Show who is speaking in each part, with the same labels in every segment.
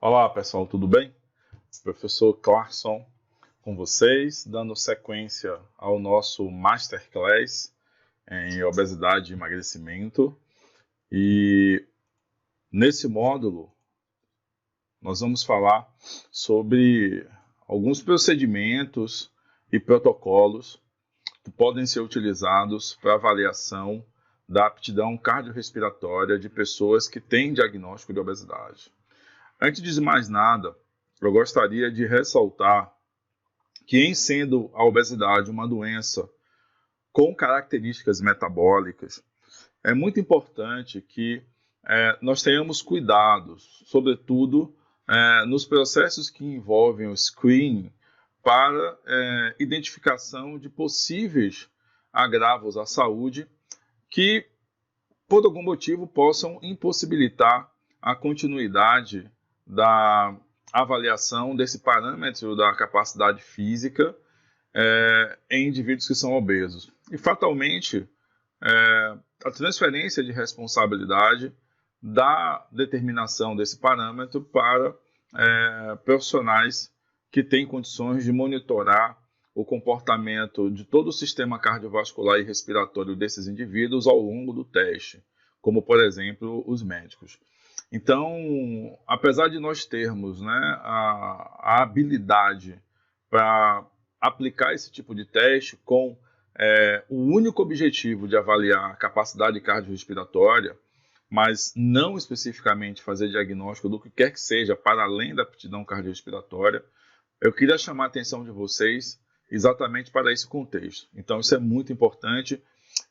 Speaker 1: Olá pessoal, tudo bem? Professor Clarkson com vocês, dando sequência ao nosso Masterclass em obesidade e emagrecimento. E nesse módulo nós vamos falar sobre alguns procedimentos e protocolos que podem ser utilizados para avaliação da aptidão cardiorrespiratória de pessoas que têm diagnóstico de obesidade. Antes de mais nada, eu gostaria de ressaltar que, em sendo a obesidade uma doença com características metabólicas, é muito importante que nós tenhamos cuidados, sobretudo nos processos que envolvem o screening para identificação de possíveis agravos à saúde que, por algum motivo, possam impossibilitar a continuidade da avaliação desse parâmetro da capacidade física em indivíduos que são obesos. E, fatalmente, a transferência de responsabilidade da determinação desse parâmetro para profissionais que têm condições de monitorar o comportamento de todo o sistema cardiovascular e respiratório desses indivíduos ao longo do teste, como, por exemplo, os médicos. Então, apesar de nós termos a habilidade para aplicar esse tipo de teste com o único objetivo de avaliar a capacidade cardiorrespiratória, mas não especificamente fazer diagnóstico do que quer que seja para além da aptidão cardiorrespiratória, eu queria chamar a atenção de vocês exatamente para esse contexto. Então, isso é muito importante.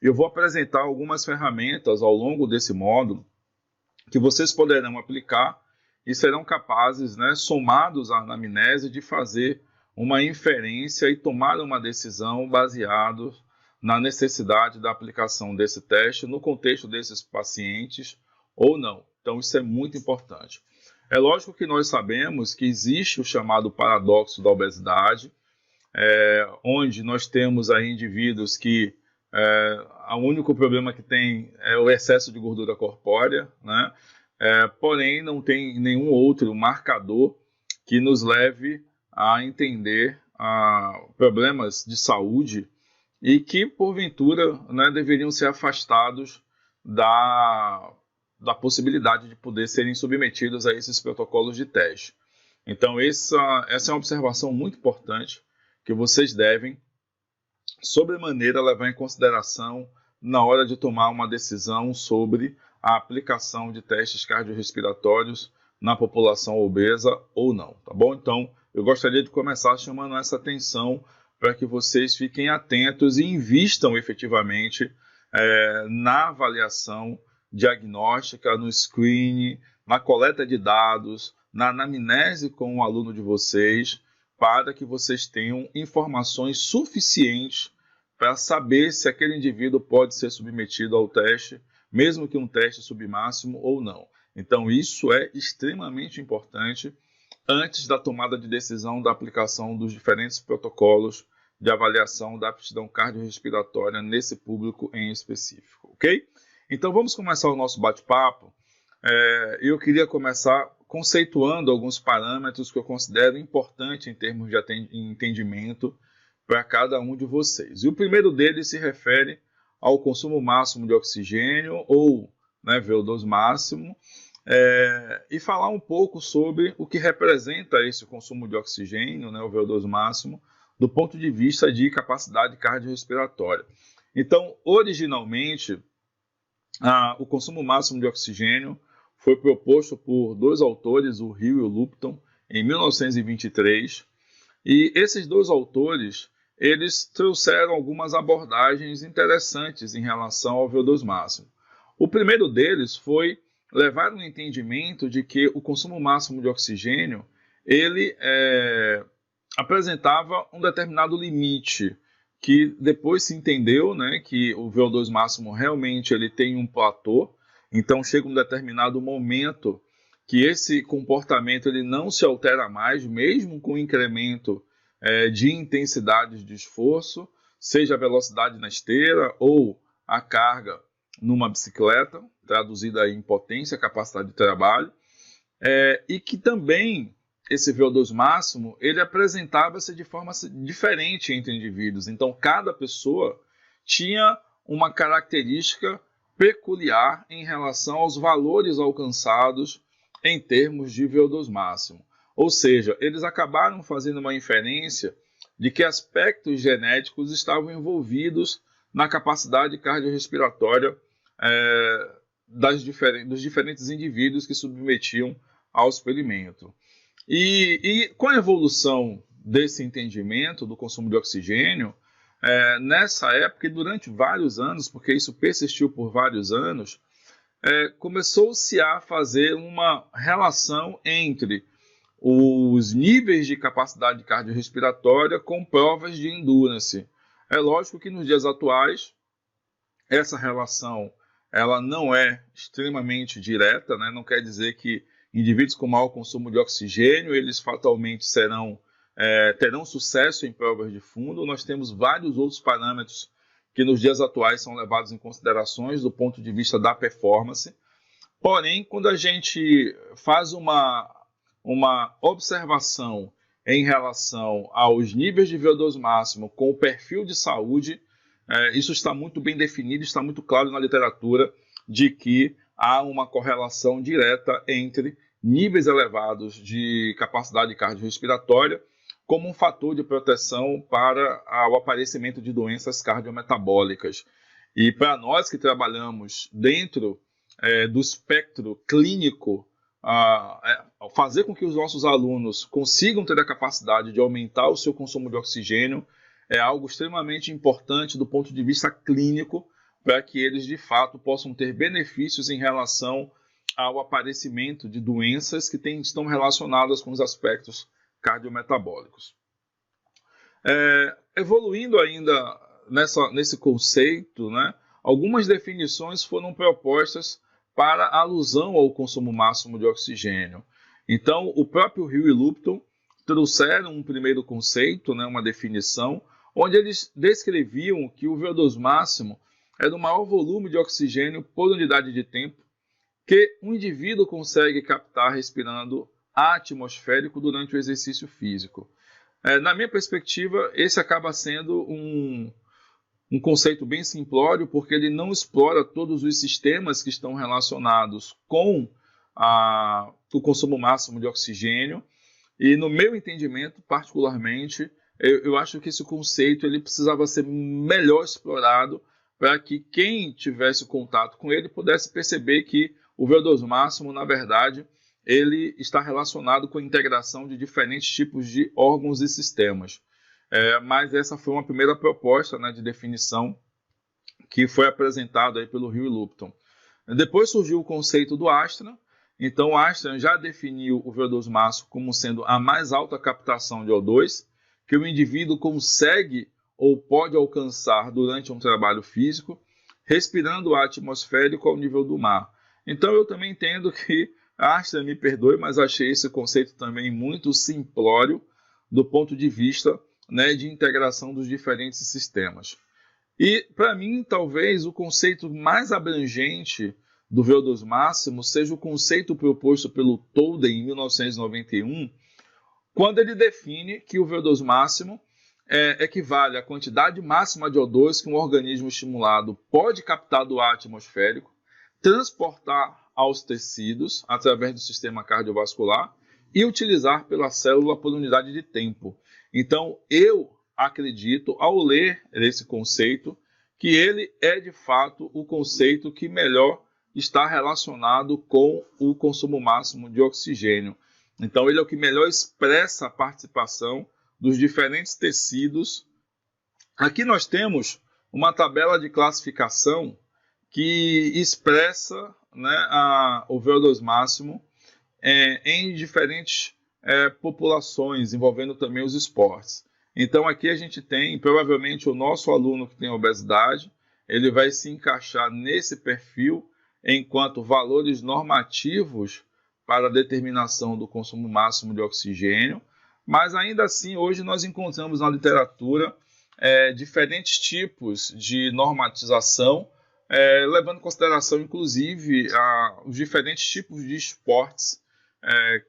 Speaker 1: Eu vou apresentar algumas ferramentas ao longo desse módulo que vocês poderão aplicar e serão capazes, somados à anamnese, de fazer uma inferência e tomar uma decisão baseado na necessidade da aplicação desse teste no contexto desses pacientes ou não. Então, isso é muito importante. É lógico que nós sabemos que existe o chamado paradoxo da obesidade, onde nós temos aí indivíduos que o único problema que tem é o excesso de gordura corpórea, porém não tem nenhum outro marcador que nos leve a entender problemas de saúde e que, porventura, deveriam ser afastados da possibilidade de poder serem submetidos a esses protocolos de teste. Então, essa é uma observação muito importante que vocês devem, sobremaneira, levar em consideração na hora de tomar uma decisão sobre a aplicação de testes cardiorrespiratórios na população obesa ou não, tá bom? Então, eu gostaria de começar chamando essa atenção para que vocês fiquem atentos e invistam efetivamente na avaliação diagnóstica, no screening, na coleta de dados, na anamnese com o aluno de vocês, para que vocês tenham informações suficientes para saber se aquele indivíduo pode ser submetido ao teste, mesmo que um teste submáximo ou não. Então, isso é extremamente importante antes da tomada de decisão da aplicação dos diferentes protocolos de avaliação da aptidão cardiorrespiratória nesse público em específico, ok? Então, vamos começar o nosso bate-papo. Eu queria começar conceituando alguns parâmetros que eu considero importantes em termos de entendimento para cada um de vocês. E o primeiro deles se refere ao consumo máximo de oxigênio, ou VO2 máximo, e falar um pouco sobre o que representa esse consumo de oxigênio, o VO2 máximo, do ponto de vista de capacidade cardiorrespiratória. Então, originalmente, o consumo máximo de oxigênio foi proposto por dois autores, o Hill e o Lupton, em 1923, e esses dois autores eles trouxeram algumas abordagens interessantes em relação ao VO2 máximo. O primeiro deles foi levar um entendimento de que o consumo máximo de oxigênio ele apresentava um determinado limite, que depois se entendeu que o VO2 máximo realmente ele tem um platô. Então, chega um determinado momento que esse comportamento ele não se altera mais, mesmo com o incremento de intensidade de esforço, seja a velocidade na esteira ou a carga numa bicicleta, traduzida em potência, capacidade de trabalho. e que também esse VO2 máximo, ele apresentava-se de forma diferente entre indivíduos. Então, cada pessoa tinha uma característica peculiar em relação aos valores alcançados em termos de VO2 máximo. Ou seja, eles acabaram fazendo uma inferência de que aspectos genéticos estavam envolvidos na capacidade cardiorrespiratória dos diferentes indivíduos que submetiam ao experimento. E com a evolução desse entendimento do consumo de oxigênio, nessa época e durante vários anos, porque isso persistiu por vários anos, começou-se a fazer uma relação entre os níveis de capacidade cardiorrespiratória com provas de endurance. É lógico que nos dias atuais, essa relação ela não é extremamente direta, né? Não quer dizer que indivíduos com maior consumo de oxigênio, eles fatalmente terão sucesso em provas de fundo. Nós temos vários outros parâmetros que nos dias atuais são levados em considerações do ponto de vista da performance. Porém, quando a gente faz uma observação em relação aos níveis de VO2 máximo com o perfil de saúde, isso está muito bem definido, está muito claro na literatura de que há uma correlação direta entre níveis elevados de capacidade cardiorrespiratória como um fator de proteção para o aparecimento de doenças cardiometabólicas. E para nós que trabalhamos dentro do espectro clínico, fazer com que os nossos alunos consigam ter a capacidade de aumentar o seu consumo de oxigênio é algo extremamente importante do ponto de vista clínico, para que eles, de fato, possam ter benefícios em relação ao aparecimento de doenças que estão relacionadas com os aspectos cardiometabólicos. Evoluindo ainda nesse conceito, né, algumas definições foram propostas para alusão ao consumo máximo de oxigênio. Então, o próprio Hill e Lupton trouxeram um primeiro conceito, né, uma definição, onde eles descreviam que o VO2 máximo era o maior volume de oxigênio por unidade de tempo que um indivíduo consegue captar respirando atmosférico durante o exercício físico. Na minha perspectiva, esse acaba sendo um conceito bem simplório, porque ele não explora todos os sistemas que estão relacionados com o consumo máximo de oxigênio. E no meu entendimento, particularmente, eu acho que esse conceito ele precisava ser melhor explorado para que quem tivesse contato com ele pudesse perceber que o VO2 máximo, na verdade, ele está relacionado com a integração de diferentes tipos de órgãos e sistemas. Mas essa foi uma primeira proposta, né, de definição que foi apresentada aí pelo Hill e Lupton. Depois surgiu o conceito do Astram. Então, o Astram já definiu o VO2 máximo como sendo a mais alta captação de O2 que o indivíduo consegue ou pode alcançar durante um trabalho físico, respirando o ar atmosférico ao nível do mar. Então, eu também entendo que, Astram, me perdoe, mas achei esse conceito também muito simplório do ponto de vista, né, de integração dos diferentes sistemas. E, para mim, talvez o conceito mais abrangente do VO2 máximo seja o conceito proposto pelo Tolden em 1991, quando ele define que o VO2 máximo equivale à quantidade máxima de O2 que um organismo estimulado pode captar do ar atmosférico, transportar aos tecidos através do sistema cardiovascular e utilizar pela célula por unidade de tempo. Então, eu acredito, ao ler esse conceito, que ele é de fato o conceito que melhor está relacionado com o consumo máximo de oxigênio. Então, ele é o que melhor expressa a participação dos diferentes tecidos. Aqui nós temos uma tabela de classificação que expressa, né, o VO2 máximo em diferentes populações, envolvendo também os esportes. Então, aqui a gente tem, provavelmente, o nosso aluno que tem obesidade, ele vai se encaixar nesse perfil enquanto valores normativos para a determinação do consumo máximo de oxigênio, mas ainda assim hoje nós encontramos na literatura diferentes tipos de normatização, levando em consideração inclusive os diferentes tipos de esportes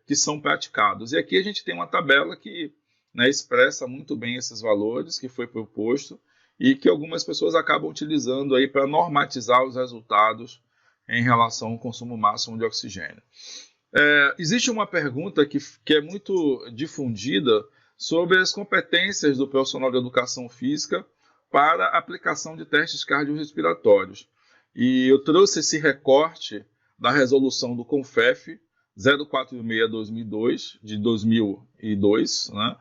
Speaker 1: que são praticados. E aqui a gente tem uma tabela que, né, expressa muito bem esses valores que foi proposto e que algumas pessoas acabam utilizando aí para normatizar os resultados em relação ao consumo máximo de oxigênio. Existe uma pergunta que é muito difundida sobre as competências do profissional de educação física para a aplicação de testes cardiorrespiratórios. E eu trouxe esse recorte da resolução do CONFEF 046/2002, de 2002, né,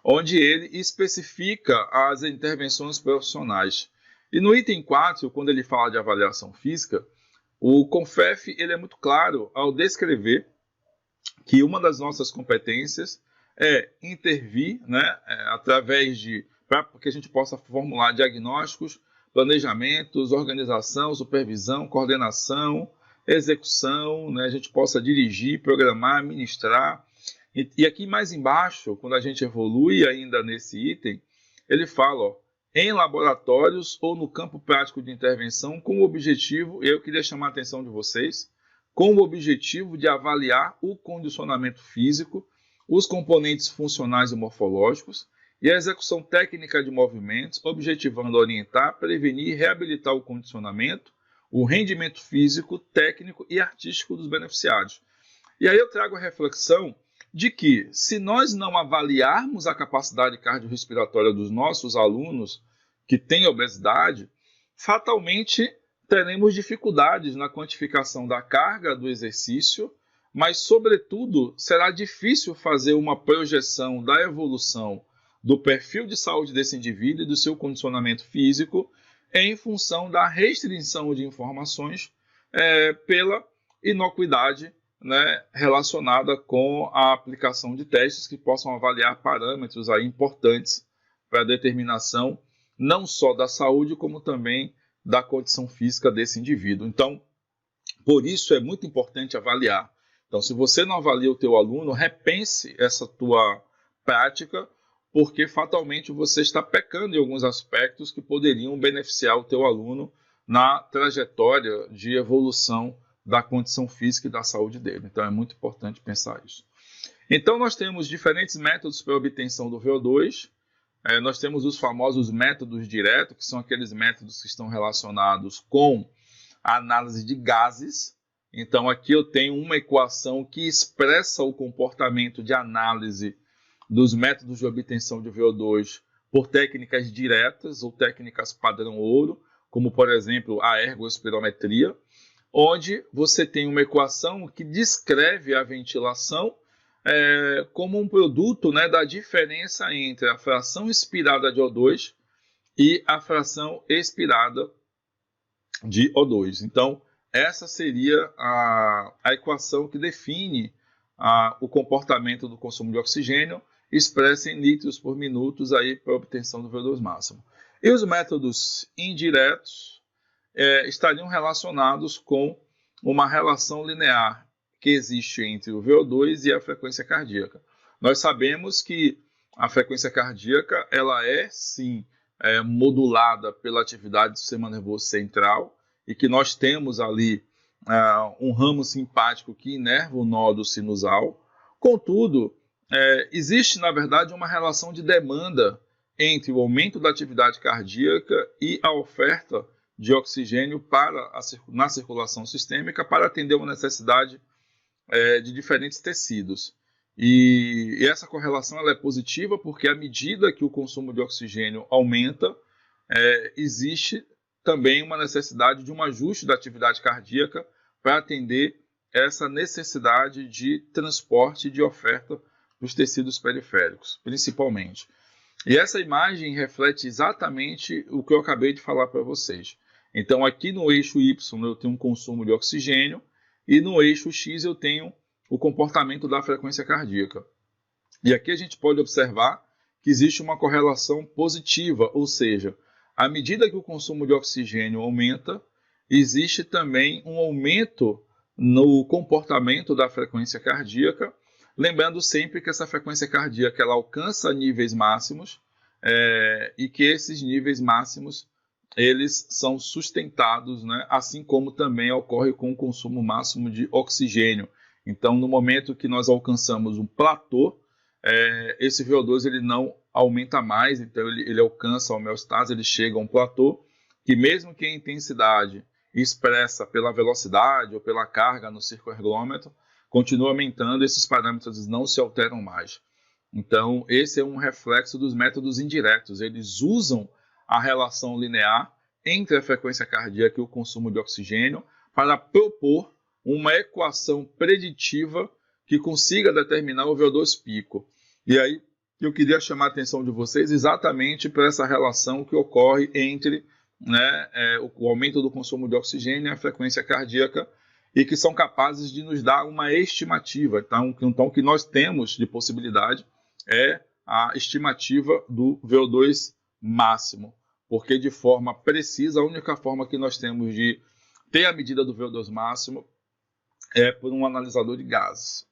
Speaker 1: onde ele especifica as intervenções profissionais. E no item 4, quando ele fala de avaliação física, o CONFEF ele é muito claro ao descrever que uma das nossas competências é intervir, né, através de, para que a gente possa formular diagnósticos, planejamentos, organização, supervisão, coordenação, execução, né, a gente possa dirigir, programar, ministrar. E aqui mais embaixo, quando a gente evolui ainda nesse item, ele fala, em laboratórios ou no campo prático de intervenção, com o objetivo, eu queria chamar a atenção de vocês, com o objetivo de avaliar o condicionamento físico, os componentes funcionais e morfológicos e a execução técnica de movimentos, objetivando orientar, prevenir e reabilitar o condicionamento, o rendimento físico, técnico e artístico dos beneficiários. E aí eu trago a reflexão de que, se nós não avaliarmos a capacidade cardiorrespiratória dos nossos alunos que têm obesidade, fatalmente teremos dificuldades na quantificação da carga do exercício, mas, sobretudo, será difícil fazer uma projeção da evolução do perfil de saúde desse indivíduo e do seu condicionamento físico em função da restrição de informações pela inocuidade, né, relacionada com a aplicação de testes que possam avaliar parâmetros aí importantes para a determinação não só da saúde, como também da condição física desse indivíduo. Então, por isso é muito importante avaliar. Então, se você não avalia o teu aluno, repense essa tua prática, porque fatalmente você está pecando em alguns aspectos que poderiam beneficiar o teu aluno na trajetória de evolução da condição física e da saúde dele. Então, é muito importante pensar isso. Então, nós temos diferentes métodos para a obtenção do VO2. Nós temos os famosos métodos diretos, que são aqueles métodos que estão relacionados com a análise de gases. Então, aqui eu tenho uma equação que expressa o comportamento de análise dos métodos de obtenção de VO2 por técnicas diretas ou técnicas padrão ouro, como, por exemplo, a ergospirometria, onde você tem uma equação que descreve a ventilação como um produto, né, da diferença entre a fração inspirada de O2 e a fração expirada de O2. Então, essa seria a equação que define o comportamento do consumo de oxigênio, expressa em litros por minuto para a obtenção do VO2 máximo. E os métodos indiretos estariam relacionados com uma relação linear que existe entre o VO2 e a frequência cardíaca. Nós sabemos que a frequência cardíaca ela é, sim, modulada pela atividade do sistema nervoso central e que nós temos ali um ramo simpático que inerva o nódo sinusal. Contudo, existe, na verdade, uma relação de demanda entre o aumento da atividade cardíaca e a oferta de oxigênio na circulação sistêmica para atender uma necessidade de diferentes tecidos. E essa correlação ela é positiva porque à medida que o consumo de oxigênio aumenta, existe também uma necessidade de um ajuste da atividade cardíaca para atender essa necessidade de transporte e de oferta para os tecidos periféricos, principalmente. E essa imagem reflete exatamente o que eu acabei de falar para vocês. Então, aqui no eixo Y eu tenho um consumo de oxigênio e no eixo X eu tenho o comportamento da frequência cardíaca. E aqui a gente pode observar que existe uma correlação positiva, ou seja, à medida que o consumo de oxigênio aumenta, existe também um aumento no comportamento da frequência cardíaca, lembrando sempre que essa frequência cardíaca ela alcança níveis máximos e que esses níveis máximos eles são sustentados, né? Assim como também ocorre com o consumo máximo de oxigênio. Então, no momento que nós alcançamos um platô, esse VO2 ele não aumenta mais, então ele alcança a homeostase, ele chega a um platô, que mesmo que a intensidade expressa pela velocidade ou pela carga no circoergômetro continua aumentando, esses parâmetros não se alteram mais. Então, esse é um reflexo dos métodos indiretos. Eles usam a relação linear entre a frequência cardíaca e o consumo de oxigênio para propor uma equação preditiva que consiga determinar o VO2 pico. E aí, eu queria chamar a atenção de vocês exatamente para essa relação que ocorre entre o aumento do consumo de oxigênio e a frequência cardíaca, e que são capazes de nos dar uma estimativa. Então, o que nós temos de possibilidade é a estimativa do VO2 máximo, porque de forma precisa, a única forma que nós temos de ter a medida do VO2 máximo é por um analisador de gases.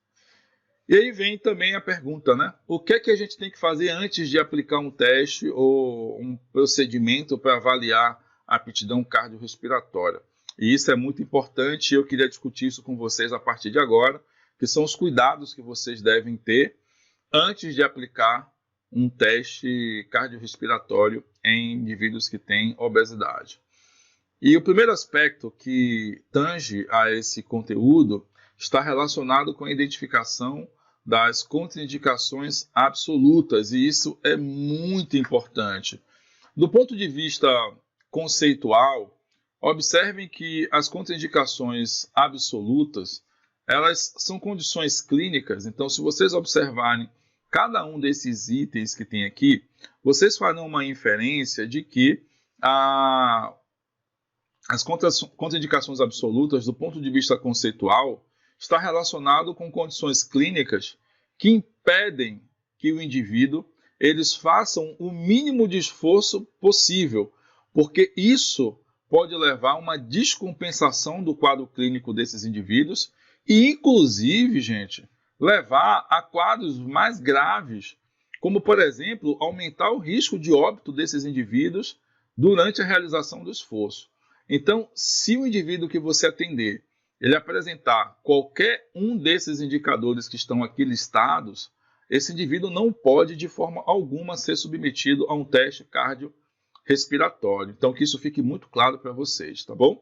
Speaker 1: E aí vem também a pergunta, né? O que é que a gente tem que fazer antes de aplicar um teste ou um procedimento para avaliar a aptidão cardiorrespiratória? E isso é muito importante e eu queria discutir isso com vocês a partir de agora, que são os cuidados que vocês devem ter antes de aplicar um teste cardiorrespiratório em indivíduos que têm obesidade. E o primeiro aspecto que tange a esse conteúdo está relacionado com a identificação das contraindicações absolutas, e isso é muito importante. Do ponto de vista conceitual, observem que as contraindicações absolutas, elas são condições clínicas. Então, se vocês observarem cada um desses itens que tem aqui, vocês farão uma inferência de que as contraindicações absolutas, do ponto de vista conceitual, está relacionado com condições clínicas que impedem que o indivíduo eles façam o mínimo de esforço possível, porque isso pode levar a uma descompensação do quadro clínico desses indivíduos e, inclusive, gente, levar a quadros mais graves, como, por exemplo, aumentar o risco de óbito desses indivíduos durante a realização do esforço. Então, se o indivíduo que você atender ele apresentar qualquer um desses indicadores que estão aqui listados, esse indivíduo não pode, de forma alguma, ser submetido a um teste cardiorrespiratório. Então, que isso fique muito claro para vocês, tá bom?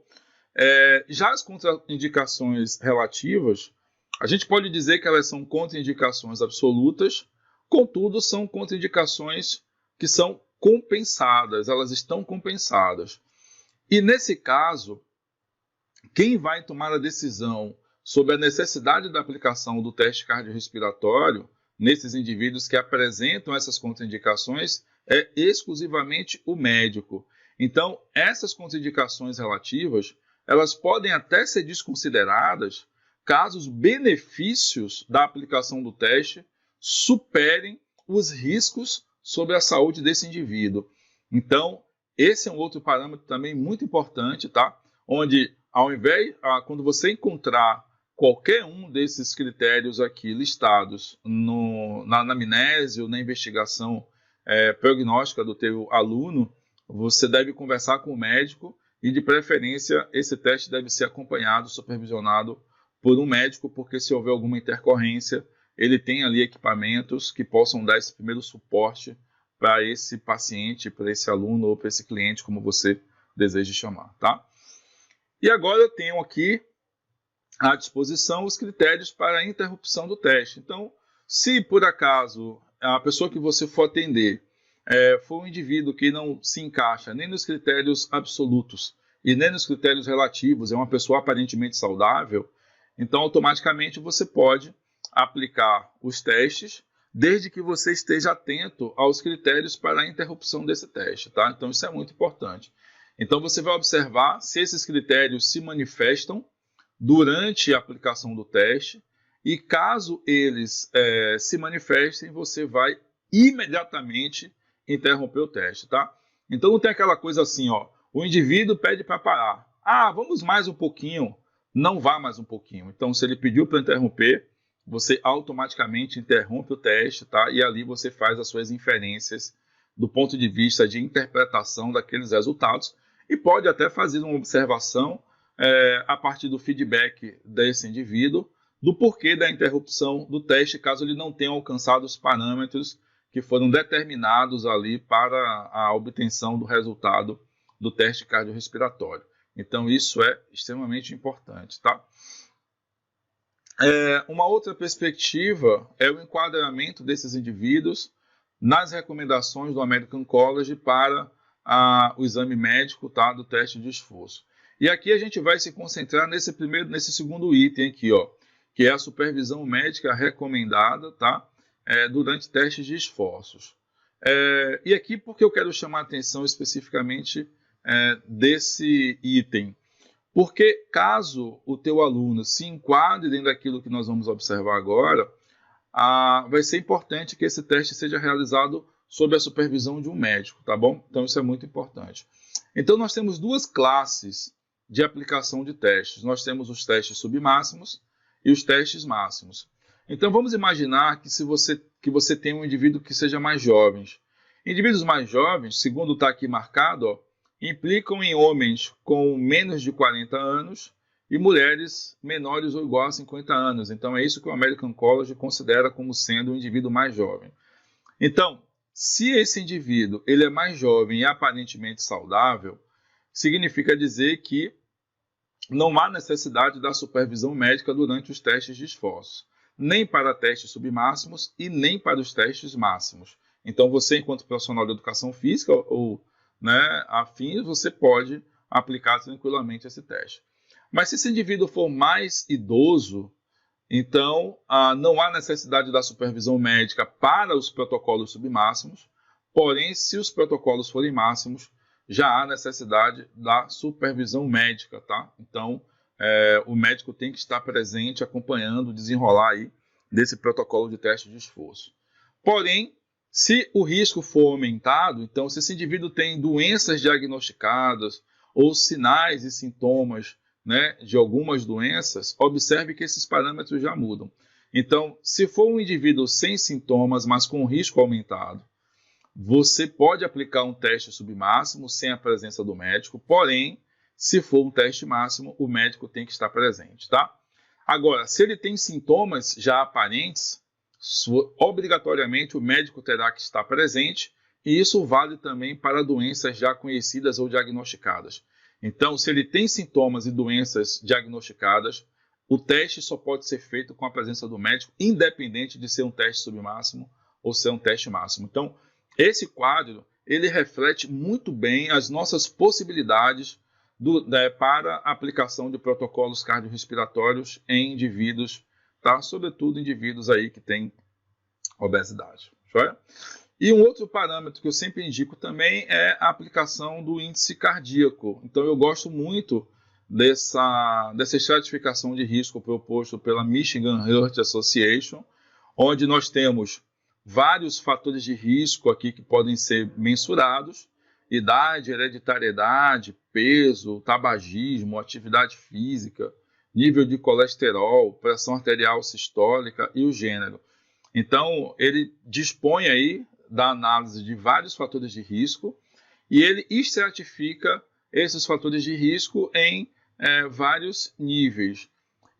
Speaker 1: Já as contraindicações relativas, a gente pode dizer que elas são contraindicações absolutas, contudo, são contraindicações que são compensadas, elas estão compensadas. E, nesse caso, quem vai tomar a decisão sobre a necessidade da aplicação do teste cardiorrespiratório nesses indivíduos que apresentam essas contraindicações é exclusivamente o médico. Então, essas contraindicações relativas, elas podem até ser desconsideradas caso os benefícios da aplicação do teste superem os riscos sobre a saúde desse indivíduo. Então, esse é um outro parâmetro também muito importante, tá? Onde, quando você encontrar qualquer um desses critérios aqui listados na anamnese ou na investigação prognóstica do teu aluno, você deve conversar com o médico e, de preferência, esse teste deve ser acompanhado, supervisionado por um médico, porque se houver alguma intercorrência, ele tem ali equipamentos que possam dar esse primeiro suporte para esse paciente, para esse aluno ou para esse cliente, como você deseja chamar, tá? E agora eu tenho aqui à disposição os critérios para a interrupção do teste. Então, se por acaso a pessoa que você for atender for um indivíduo que não se encaixa nem nos critérios absolutos e nem nos critérios relativos, é uma pessoa aparentemente saudável, então automaticamente você pode aplicar os testes, desde que você esteja atento aos critérios para a interrupção desse teste, tá? Então isso é muito importante. Então você vai observar se esses critérios se manifestam durante a aplicação do teste e caso eles se manifestem, você vai imediatamente interromper o teste, tá? Então não tem aquela coisa assim, ó, o indivíduo pede para parar. Ah, vamos mais um pouquinho. Não vá mais um pouquinho. Então se ele pediu para interromper, você automaticamente interrompe o teste, tá? E ali você faz as suas inferências do ponto de vista de interpretação daqueles resultados e pode até fazer uma observação a partir do feedback desse indivíduo do porquê da interrupção do teste, caso ele não tenha alcançado os parâmetros que foram determinados ali para a obtenção do resultado do teste cardiorrespiratório. Então, isso é extremamente importante, tá? Uma outra perspectiva é o enquadramento desses indivíduos nas recomendações do American College para o exame médico, tá, do teste de esforço. E aqui a gente vai se concentrar nesse segundo item aqui, ó, que é a supervisão médica recomendada, tá, durante testes de esforços. E aqui porque eu quero chamar a atenção especificamente desse item. Porque caso o teu aluno se enquadre dentro daquilo que nós vamos observar agora, vai ser importante que esse teste seja realizado sob a supervisão de um médico, tá bom? Então isso é muito importante. Então nós temos duas classes de aplicação de testes. Nós temos os testes submáximos e os testes máximos. Então vamos imaginar que você tem um indivíduo que seja mais jovem. Indivíduos mais jovens, segundo está aqui marcado, ó, implicam em homens com menos de 40 anos e mulheres menores ou igual a 50 anos. Então, é isso que o American College considera como sendo um indivíduo mais jovem. Então, se esse indivíduo ele é mais jovem e aparentemente saudável, significa dizer que não há necessidade da supervisão médica durante os testes de esforço, nem para testes submáximos e nem para os testes máximos. Então, você, enquanto profissional de educação física ou afins, você pode aplicar tranquilamente esse teste. Mas se esse indivíduo for mais idoso, então não há necessidade da supervisão médica para os protocolos submáximos, porém, se os protocolos forem máximos, já há necessidade da supervisão médica, tá? Então, o médico tem que estar presente, acompanhando o desenrolar aí desse protocolo de teste de esforço. Porém, se o risco for aumentado, então se esse indivíduo tem doenças diagnosticadas ou sinais e sintomas, de algumas doenças, observe que esses parâmetros já mudam. Então, se for um indivíduo sem sintomas, mas com risco aumentado, você pode aplicar um teste submáximo sem a presença do médico, porém, se for um teste máximo, o médico tem que estar presente, tá? Agora, se ele tem sintomas já aparentes, obrigatoriamente o médico terá que estar presente, e isso vale também para doenças já conhecidas ou diagnosticadas. Então, se ele tem sintomas e doenças diagnosticadas, o teste só pode ser feito com a presença do médico, independente de ser um teste submáximo ou ser um teste máximo. Então, esse quadro, ele reflete muito bem as nossas possibilidades para a aplicação de protocolos cardiorrespiratórios em indivíduos, tá? Sobretudo indivíduos aí que têm obesidade. Joia? E um outro parâmetro que eu sempre indico também é a aplicação do índice cardíaco. Então eu gosto muito dessa estratificação de risco proposto pela Michigan Heart Association, onde nós temos vários fatores de risco aqui que podem ser mensurados: idade, hereditariedade, peso, tabagismo, atividade física, nível de colesterol, pressão arterial sistólica e o gênero. Então, ele dispõe aí da análise de vários fatores de risco e ele estratifica esses fatores de risco em vários níveis.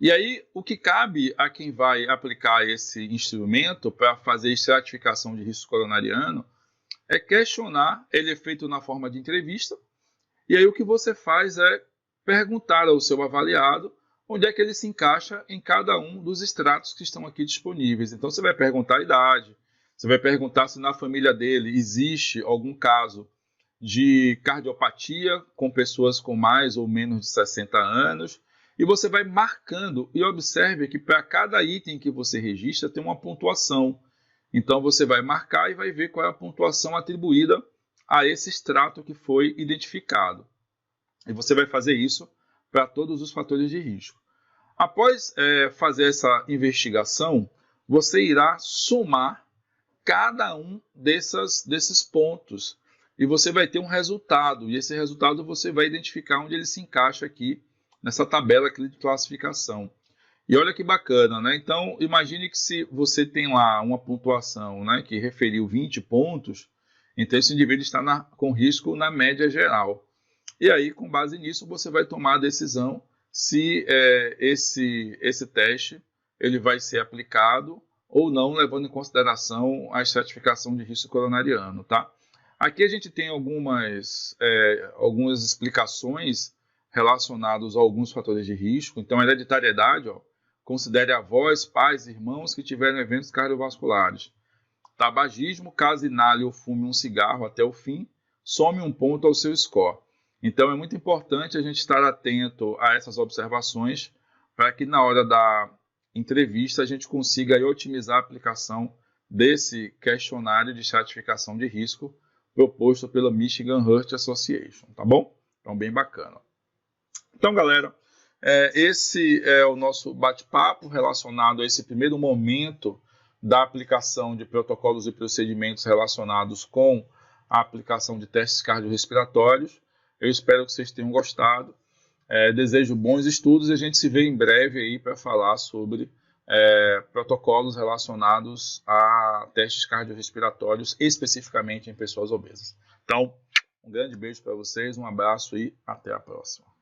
Speaker 1: E aí, o que cabe a quem vai aplicar esse instrumento para fazer estratificação de risco coronariano é questionar. Ele é feito na forma de entrevista, e aí o que você faz é perguntar ao seu avaliado onde é que ele se encaixa em cada um dos estratos que estão aqui disponíveis. Então, você vai perguntar a idade, você vai perguntar se na família dele existe algum caso de cardiopatia com pessoas com mais ou menos de 60 anos, e você vai marcando, e observe que para cada item que você registra tem uma pontuação. Então você vai marcar e vai ver qual é a pontuação atribuída a esse extrato que foi identificado. E você vai fazer isso para todos os fatores de risco. Após fazer essa investigação, você irá somar cada um desses pontos e você vai ter um resultado. E esse resultado você vai identificar onde ele se encaixa aqui nessa tabela aqui de classificação. E olha que bacana, né? Então, imagine que se você tem lá uma pontuação, né, que referiu 20 pontos, então esse indivíduo está com risco na média geral. E aí, com base nisso, você vai tomar a decisão se esse teste ele vai ser aplicado ou não, levando em consideração a estratificação de risco coronariano, tá? Aqui a gente tem algumas explicações relacionadas a alguns fatores de risco. Então, a hereditariedade, considere avós, pais, irmãos que tiveram eventos cardiovasculares. Tabagismo, caso inale ou fume um cigarro até o fim, some um ponto ao seu score. Então, é muito importante a gente estar atento a essas observações para que na hora da entrevista a gente consiga aí otimizar a aplicação desse questionário de estratificação de risco proposto pela Michigan Heart Association, tá bom? Então, bem bacana. Então, galera, esse é o nosso bate-papo relacionado a esse primeiro momento da aplicação de protocolos e procedimentos relacionados com a aplicação de testes cardiorrespiratórios. Eu espero que vocês tenham gostado. Desejo bons estudos e a gente se vê em breve aí para falar sobre protocolos relacionados a testes cardiorrespiratórios, especificamente em pessoas obesas. Então, um grande beijo para vocês, um abraço e até a próxima.